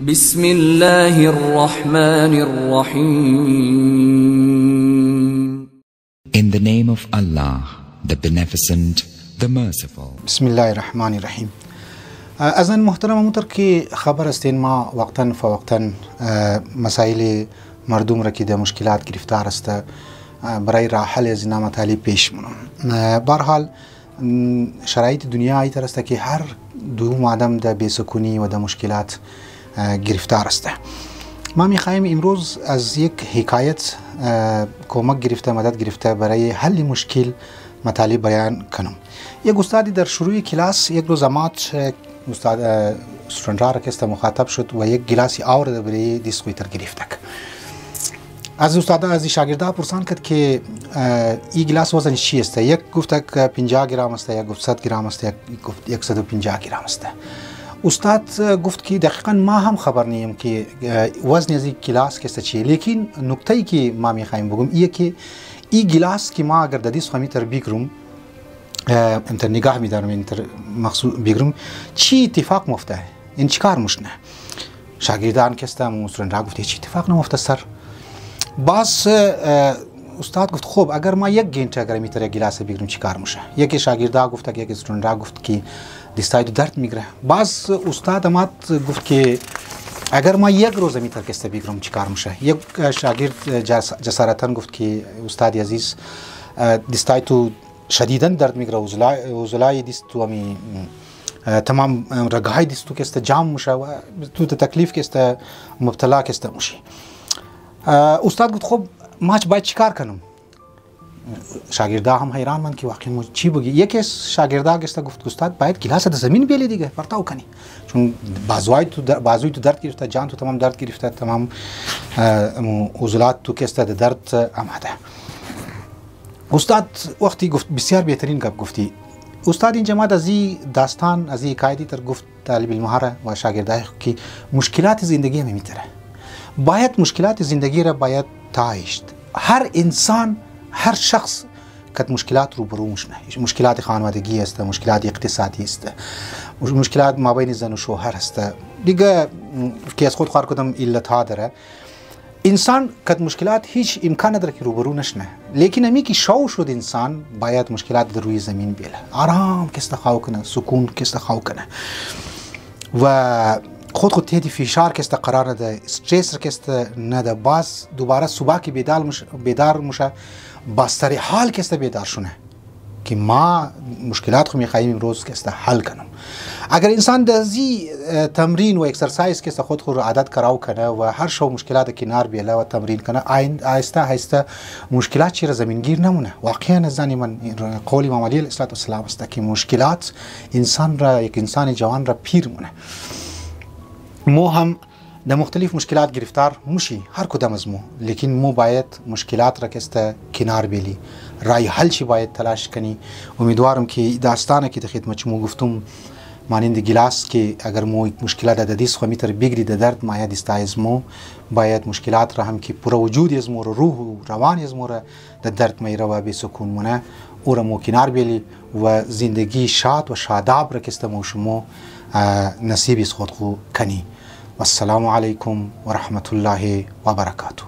بسم الله الرحمن الرحيم. In the name of Allah, the Beneficent, the Merciful. بسم الله الرحمن الرحیم. از این محترم همونطور که خبر استین ما وقتا فوقتا مسائل مردم را که در مشکلات گرفتار است برای راه حل از این مطالب پیش منم. به هر حال شرایط دنیا ای طور است که هر دوم آدم در بی‌سکونی و در مشکلات گرفتار است. ما می‌خوایم امروز از یک حکایت کمک گرفته مدد گرفته برای حل مشکل مطالب بیان کنم. یک استادی در شروع کلاس یک روز امات استاد استودنت‌ها را که مخاطب شد و یک گلاسی آورد برای دیسکویتر گرفتک. از استاد از شاگردا پرسان کرد که این گلاس وزنش چی است؟ یک گفتک 50 گرم است، یک گفت 100 گرم است، یک گفت 150 گرم است. استاد گفت که دقیقاً ما هم خبر نیم که وزن از این گلاس که چیه، لیکن نکته‌ای که ما می‌خوایم بگم اینه که این گلاس که ما اگر دادیس خمیتر بگیرم انتر نگاه می‌دارم انتر مخصوص بگیرم چی اتفاق مفته این چیکار مشنه. شاگردان که استم استودنت‌ها گفت چی اتفاق نمفته سر. باز استاد گفت خب اگر ما یک گینت اگر میتر یک گلاس بگیریم چی کار میشه؟ یکی شاگردا گفت که یک استودنت گفت که دستای درد میگیره. باز استاد مات گفت که اگر ما یک روز میتر کسته بگیریم چی کار میشه؟ یک شاگرد جسارتا گفت که استاد عزیز دستای تو شدیدا درد میگیره، وزلای دست تو می تمام رگهای دست تو کسته جام میشه و تو تکلیف کسته مبتلا کسته میشه. استاد گفت خب ما باید چیکار کنم؟ شاگردا هم حیران ماند که واقعا چی بگی. یکی از شاگردا گفت استاد باید گلاس از زمین بیلی دیگه پرتاو کنی، چون بازوی تو درد گرفته، جان تو تمام درد گرفته، تمام عضلات تو کسته درد آمده. استاد وقتی گفت بسیار بهترین گپ گفتی. استاد اینجا ما از این داستان از این حکایتی تر گفت طالب علم‌ها و شاگردای که مشکلات زندگی میتره باید مشکلات زندگی را باید تعیشت. هر انسان هر شخص که مشکلات روبرو میشه، مشکلات خانوادگی است، مشکلات اقتصادی است، مشکلات مابین زن و شوهر است، دیگه که از خود خار کدام علت ها داره. انسان که مشکلات هیچ امکان نداره که روبرو نشنه، لیکن امی که شو شد انسان باید مشکلات در روی زمین بیله، آرام که استخاو کنه، سکون که استخاو کنه و خود تهدی فشار که است قرار نده، استرس که است نده. باز دوباره صبح که بیدار میشه با سر حال که است بیدار شونه که ما مشکلات خو میخوایم امروز که است حل کنم. اگر انسان دزی تمرین و اکسرسایز که است خود رو عادت کراو کنه و هر شو مشکلات کنار بیله و تمرین کنه آهسته آهسته مشکلات چیره زمینگیر نمونه. واقعا زنی من قول امام علی علیه السلام است که مشکلات انسان را یک انسان جوان را پیر مونه. مو هم در مختلف مشکلات گرفتار موشی هر کدام از مو، لیکن مو باید مشکلات را که کنار بیلی رای حل چی باید تلاش کنی. امیدوارم که داستانه که در خدمت مو گفتم مانند گلاس که اگر مو مشکلات در دیس خمیتر بگیری در درد مایا دستا از مو باید مشکلات را هم که پورا وجود از مو روح و روان از مو را در درد میره و بی سکون مونه او را مو کنار بیلی و زندگی شاد و شاداب را که مو شما نصیب از خود کنی. والسلام عليكم ورحمة الله وبركاته.